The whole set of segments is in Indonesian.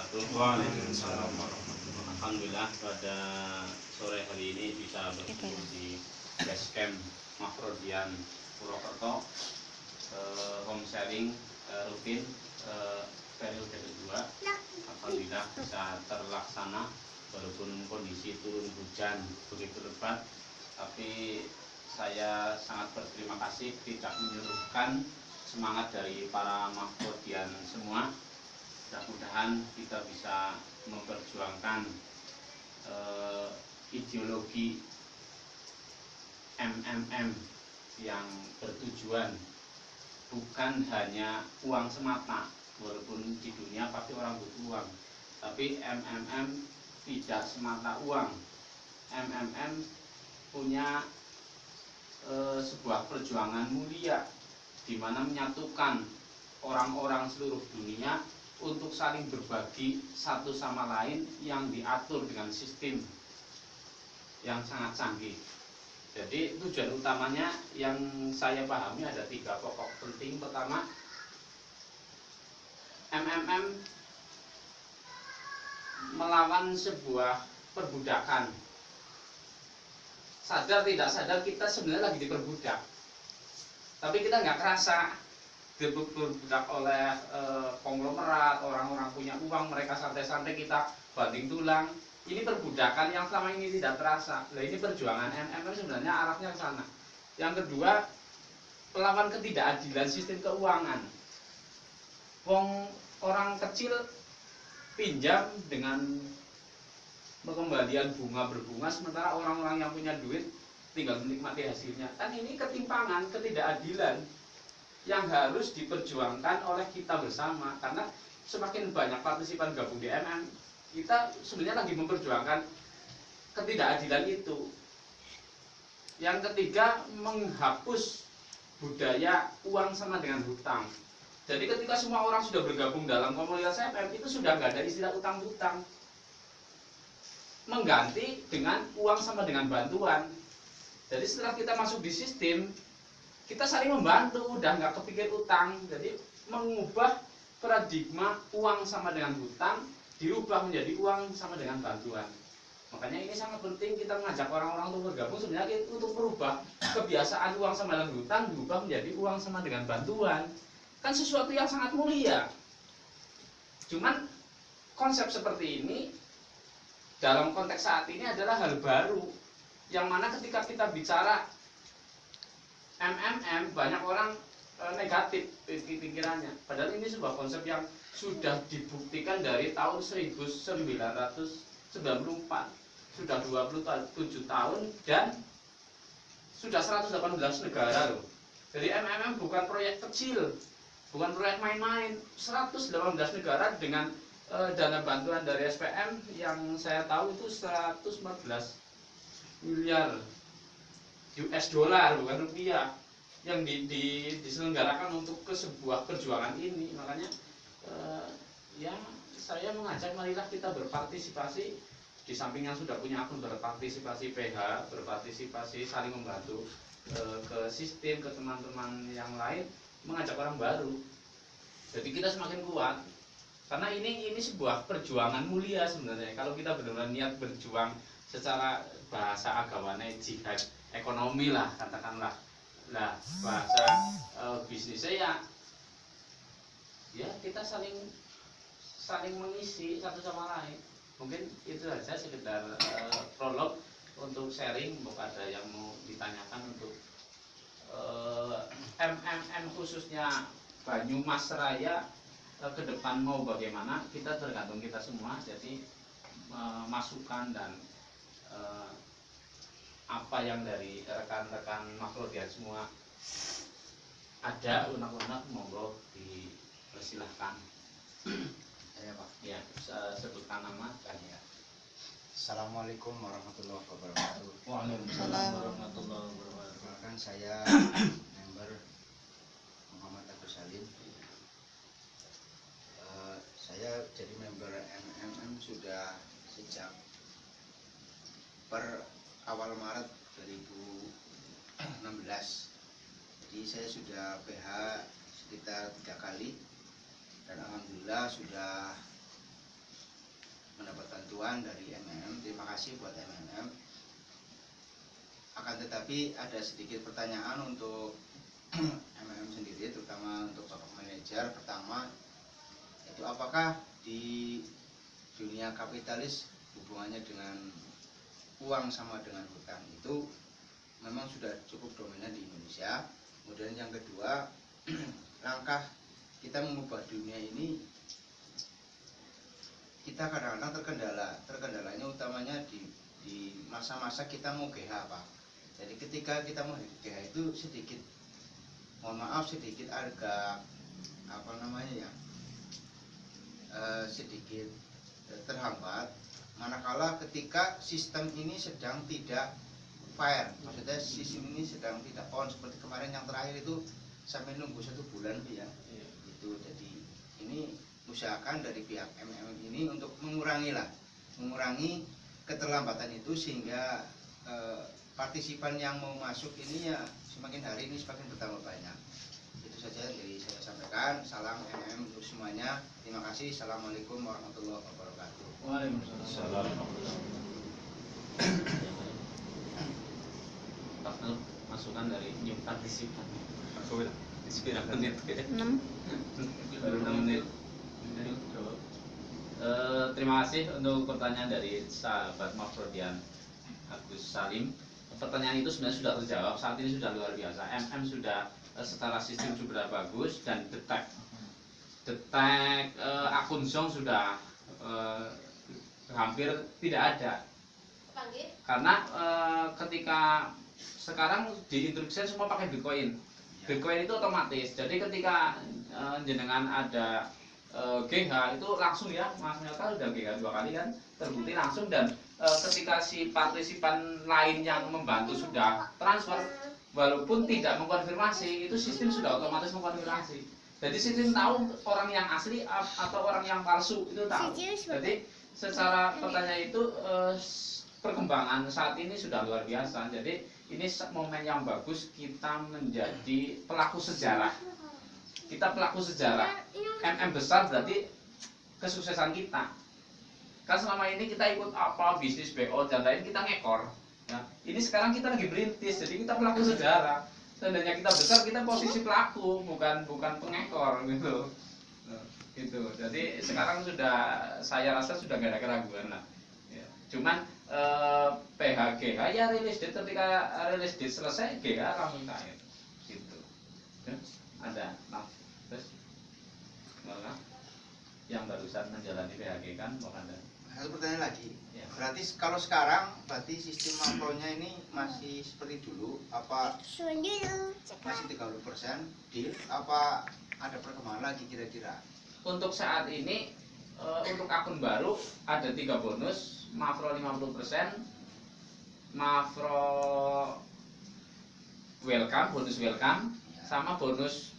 wabarakatuh. Waalaikumsalam warahmatullahi wabarakatuh. Alhamdulillah pada sore hari ini bisa bertemu di base camp Makrodian Purwokerto, home sharing rutin periode kedua. Alhamdulillah bisa terlaksana walaupun kondisi turun hujan begitu lebat, tapi saya sangat berterima kasih tidak menyurutkan semangat dari para Makrodian semua. Mudah-mudahan kita bisa memperjuangkan ideologi MMM yang bertujuan bukan hanya uang semata, walaupun di dunia pasti orang butuh uang, tapi MMM tidak semata uang. MMM punya sebuah perjuangan mulia di mana menyatukan orang-orang seluruh dunia untuk saling berbagi satu sama lain yang diatur dengan sistem yang sangat canggih. Jadi tujuan utamanya yang saya pahami ada 3 pokok penting. Pertama, MMM melawan sebuah perbudakan. Sadar tidak sadar kita sebenarnya lagi diperbudak, tapi kita nggak kerasa diperbudak oleh konglomerat, orang-orang punya uang, mereka santai-santai, kita banting tulang. Ini perbudakan yang selama ini tidak terasa. Nah, ini perjuangan MMM sebenarnya arahnya ke sana. Yang kedua, melawan ketidakadilan sistem keuangan. Orang kecil pinjam dengan pengembalian bunga berbunga, sementara orang-orang yang punya duit tinggal menikmati hasilnya. Kan ini ketimpangan, ketidakadilan yang harus diperjuangkan oleh kita bersama, karena semakin banyak partisipan gabung di MM, kita sebenarnya lagi memperjuangkan ketidakadilan itu. Yang ketiga, menghapus budaya uang sama dengan hutang. Jadi ketika semua orang sudah bergabung dalam komunitas MM, itu sudah nggak ada istilah utang-hutang, mengganti dengan uang sama dengan bantuan. Jadi setelah kita masuk di sistem, kita saling membantu, udah nggak kepikir utang. Jadi mengubah paradigma uang sama dengan hutang, dirubah menjadi uang sama dengan bantuan. Makanya ini sangat penting kita mengajak orang-orang untuk bergabung sebenarnya untuk merubah kebiasaan uang sama dengan hutang, dirubah menjadi uang sama dengan bantuan. Kan sesuatu yang sangat mulia. Cuman konsep seperti ini dalam konteks saat ini adalah hal baru, yang mana ketika kita bicara MMM banyak orang negatif pikirannya. Padahal ini sebuah konsep yang sudah dibuktikan dari tahun 1994, sudah 27 tahun dan sudah 118 negara loh. Jadi MMM bukan proyek kecil, bukan proyek main-main. 118 negara dengan dana bantuan dari SPM yang saya tahu itu 114 miliar US dollar, bukan rupiah, yang diselenggarakan untuk ke sebuah perjuangan ini. Makanya ya saya mengajak marilah kita berpartisipasi, di samping yang sudah punya akun berpartisipasi PH, berpartisipasi saling membantu ke sistem, ke teman-teman yang lain, mengajak orang baru. Jadi kita semakin kuat, karena ini sebuah perjuangan mulia sebenarnya. Kalau kita benar-benar niat berjuang secara bahasa agamanya jihad ekonomi lah katakanlah, nah bahasa bisnisnya ya kita saling mengisi satu sama lain. Mungkin itu saja sekedar prolog untuk sharing. Mungkin ada yang mau ditanyakan untuk MMM khususnya Banyumas Raya ke depan mau bagaimana, kita tergantung kita semua. Jadi masukan dan apa yang dari rekan-rekan Makrodian semua ada unek-unek, monggo dipersilahkan. Ya Pak. Ya, sebutkan nama kan ya. Assalamualaikum warahmatullahi wabarakatuh. Waalaikumsalam warahmatullahi wabarakatuh. Perkenalkan, saya member Muhammad Agus Salim. Saya jadi member MMM sudah sejak per awal Maret 2016. Jadi saya sudah PH sekitar 3 kali dan alhamdulillah sudah mendapat bantuan dari MMM. Terima kasih buat MMM. Akan tetapi ada sedikit pertanyaan untuk MMM sendiri, terutama untuk Bapak Manajer. Pertama, itu apakah di dunia kapitalis hubungannya dengan uang sama dengan hutang itu memang sudah cukup dominan di Indonesia. Kemudian yang kedua, langkah kita mengubah dunia ini, kita kadang-kadang terkendalanya utamanya di masa-masa kita mau GH, Pak. Jadi ketika kita mau GH itu sedikit, mohon maaf, sedikit agak apa namanya ya, sedikit terhambat, manakala ketika sistem ini sedang tidak fair, maksudnya sistem ini sedang tidak on, seperti kemarin yang terakhir itu sampai nunggu 1 bulan ya. Itu jadi ini usahakan dari pihak MMM ini untuk mengurangi keterlambatan itu, sehingga partisipan yang mau masuk ini ya semakin hari ini semakin bertambah banyak. Itu saja dari saya sampaikan. Salam MMM untuk semuanya. Terima kasih. Assalamualaikum warahmatullahi wabarakatuh. Waalaikumsalam. Masukan dari new partisipan. Inspirasi menit. 6. Baru 6 menit. Terima kasih untuk pertanyaan dari sahabat Mafrodian Agus Salim. Pertanyaan itu sebenarnya sudah terjawab. Saat ini sudah luar biasa. MM sudah secara sistem sudah bagus, dan detek akun Zong sudah hampir tidak ada. Karena ketika sekarang diinstruksikan semua pakai Bitcoin. Bitcoin itu otomatis. Jadi ketika jenengan ada GH itu langsung ya, Mas Melka sudah GH 2 kali kan, terbukti langsung. Dan ketika si partisipan lain yang membantu sudah transfer, walaupun tidak mengkonfirmasi, itu sistem sudah otomatis mengkonfirmasi. Jadi sistem tahu orang yang asli atau orang yang palsu, itu tahu. Jadi secara pertanyaan itu perkembangan saat ini sudah luar biasa. Jadi ini momen yang bagus kita menjadi pelaku sejarah. Kita pelaku sejarah. MM besar berarti kesuksesan kita. Kan selama ini kita ikut apa, bisnis BO dan lain, kita ngekor. Ya, ini sekarang kita lagi berintis, jadi kita pelaku sejarah. Seandainya kita besar, kita posisi pelaku, bukan pengekor gitu. Nah, gitu. Jadi sekarang sudah, saya rasa sudah gak ada keraguan lah. Ya. Cuman PHGH ya rilis date, ketika rilis date selesai GH langsung cair. Gitu. Ya, ada. Nah, terus malah yang barusan menjalani PHG kan mau ada. Satu pertanyaan lagi. Ya. Berarti kalau sekarang berarti sistem makronya ini masih seperti dulu, apa masih 30% deal, apa ada perkembangan lagi kira-kira? Untuk saat ini untuk akun baru ada 3 bonus, Mafro 50%, Mafro welcome, bonus welcome, sama bonus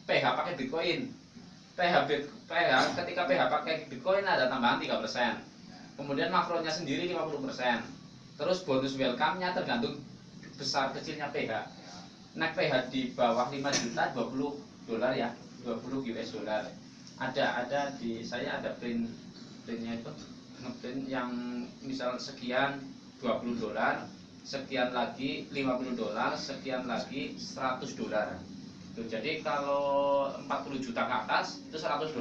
PH pakai Bitcoin. PH ketika PH pakai Bitcoin ada tambahan 3%. Kemudian makronya sendiri 50%. Terus bonus welcome-nya tergantung besar kecilnya PH. Naik PH di bawah 5 juta $20 ya, 20 US dollar. Ada di saya ada printnya itu, ngeprint yang misal sekian $20, sekian lagi $50, sekian lagi $100. Jadi kalau 40 juta ke atas itu $100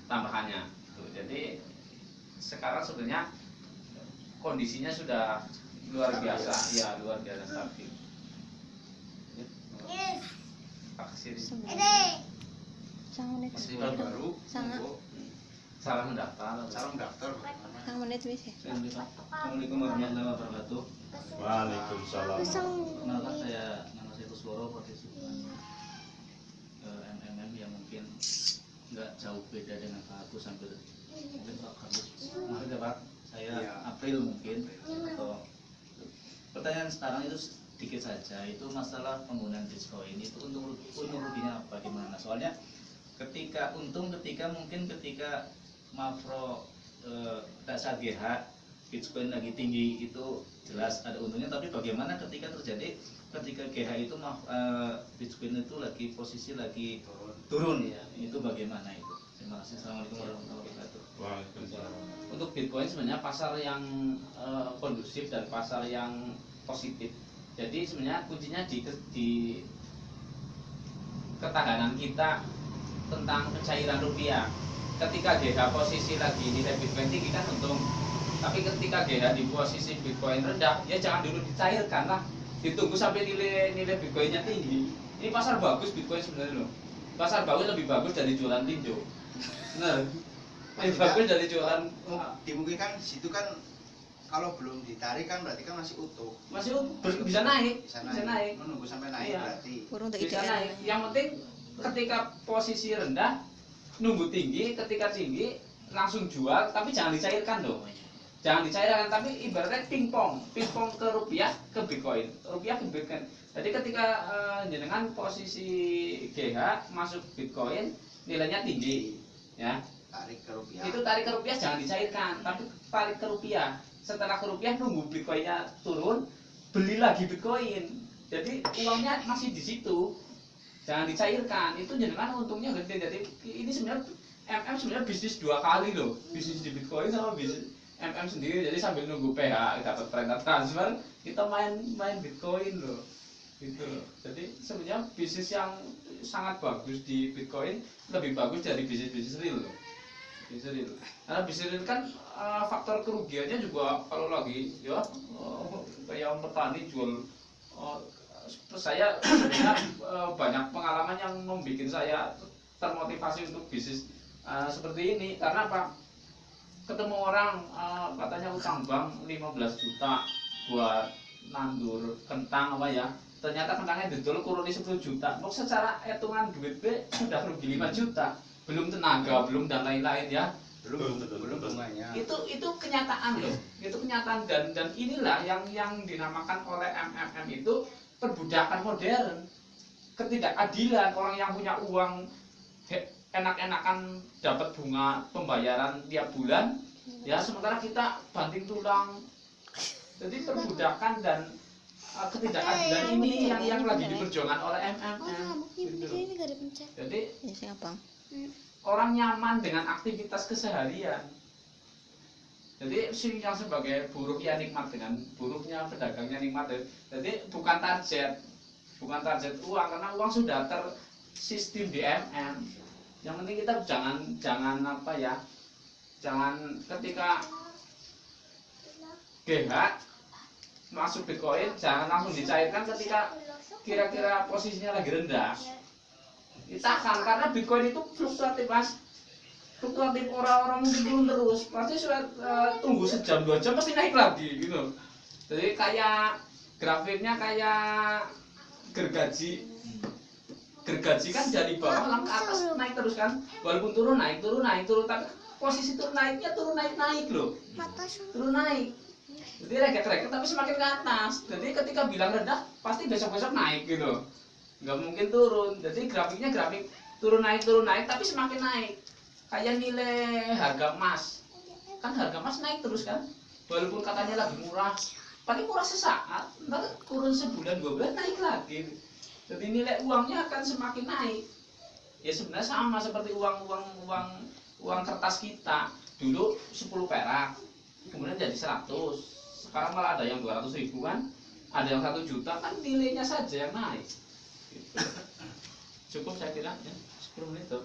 tambahannya. Jadi sekarang sebenarnya kondisinya sudah luar biasa, ya luar biasa stabil. Pak Siri. Masih baru. Salah mendaftar. Salam daftar. Assalamualaikum warahmatullahi wabarakatuh. Waalaikumsalam. Nama saya Kusworo, partisipan MMM yang mungkin nggak jauh beda dengan Pak Agus, hampir mungkin Pak Agus kemarin ya Pak, saya Iya. April mungkin. Atau pertanyaan sekarang itu sedikit saja, itu masalah penggunaan Bitcoin itu untung ruginya apa gimana? Soalnya ketika Mafro dasar GH Bitcoin lagi tinggi itu jelas ada untungnya, tapi bagaimana ketika GH itu Bitcoin itu lagi posisi lagi turun ya, itu bagaimana itu? Terima kasih. Assalamualaikum warahmatullahi wabarakatuh. Waalaikumsalam. Untuk Bitcoin sebenarnya pasar yang kondusif dan pasar yang positif. Jadi sebenarnya kuncinya di ketahanan kita tentang pencairan rupiah. Ketika GH posisi lagi nilai Bitcoin tinggi kan untung. Tapi ketika GH di posisi Bitcoin rendah, ya jangan dulu dicairkan lah. Ditunggu sampai nilai Bitcoinnya tinggi. Ini pasar bagus Bitcoin sebenarnya loh. Pasar bagus lebih bagus dari jualan tinjo. Benar. Lebih bagus dari jualan. Dimungkinkan situ kan kalau belum ditarik kan berarti kan masih utuh. Masih bisa naik. Bisa naik. Menunggu sampai naik Iya. berarti. Bisa naik. Yang penting ketika posisi rendah nunggu tinggi, ketika tinggi langsung jual, tapi jangan dicairkan loh. Jangan dicairkan, tapi ibaratnya pingpong ke rupiah ke Bitcoin, rupiah ke Bitcoin. Jadi ketika jenengan posisi GH masuk Bitcoin nilainya tinggi, ya. Tarik ke rupiah. Itu tarik ke rupiah jangan dicairkan, tapi tarik ke rupiah. Setelah ke rupiah nunggu Bitcoinnya turun, beli lagi Bitcoin. Jadi uangnya masih di situ. Jangan dicairkan. Itu jenengan untungnya gede. Jadi ini sebenarnya MM sebenarnya bisnis dua kali loh. Bisnis di Bitcoin sama bisnis MM sendiri. Jadi sambil nunggu PH dapat perintah transfer, kita main Bitcoin loh. Gitu. Jadi sebenarnya bisnis yang sangat bagus di Bitcoin lebih bagus dari bisnis real loh. Bisnis real. Karena bisnis real kan faktor kerugiannya juga kalau lagi ya kayak petani jual saya sebenarnya banyak pengalaman yang membuat saya termotivasi untuk bisnis seperti ini. Karena apa? Ketemu orang katanya utang bank 15 juta buat nandur kentang apa ya, ternyata kentangnya didol kuruni 10 juta. Mau secara hitungan duit B sudah rugi 5 juta, belum tenaga, belum dan lain-lain ya. Belum bunganya. Itu kenyataan loh. Itu kenyataan dan inilah yang dinamakan oleh MMM itu perbudakan modern, ketidakadilan. Orang yang punya uang enak-enakan dapat bunga pembayaran tiap bulan, ya sementara kita banting tulang. Jadi perbudakan dan ketidakadilan ini yang lagi diperjuangkan oleh MMM. Gitu. Jadi orang nyaman dengan aktivitas keseharian. Jadi yang sebagai buruh ya nikmat dengan buruhnya, pedagangnya nikmat. Jadi bukan target uang, karena uang sudah tersistem di MM. Yang penting kita jangan apa ya, jangan ketika GH masuk Bitcoin jangan langsung dicairkan ketika kira-kira posisinya lagi rendah. Ditahan, karena Bitcoin itu fluktuatif mas. Fluktuatif, orang-orang mungkin turun terus, pasti tunggu sejam 2 jam pasti naik lagi gitu. Jadi kayak grafiknya kayak gergaji kan dari bawah lang ke atas naik terus kan, walaupun turun naik, tapi posisi turun naiknya naik loh, turun naik. Jadi reket tapi semakin ke atas. Jadi ketika bilang rendah pasti besok naik gitu, nggak mungkin turun. Jadi grafiknya grafik turun naik tapi semakin naik. Kayak nilai harga emas, kan harga emas naik terus kan, walaupun katanya lagi murah, paling murah sesaat, ntar turun sebulan 2 bulan naik lagi. Jadi nilai uangnya akan semakin naik. Ya sebenarnya sama seperti uang kertas kita. Dulu 10 perak, kemudian jadi 100. Sekarang malah ada yang 200.000 kan, ada yang 1 juta, kan nilainya saja yang naik. Gitu. Cukup saya kira ya, 10 menit tuh.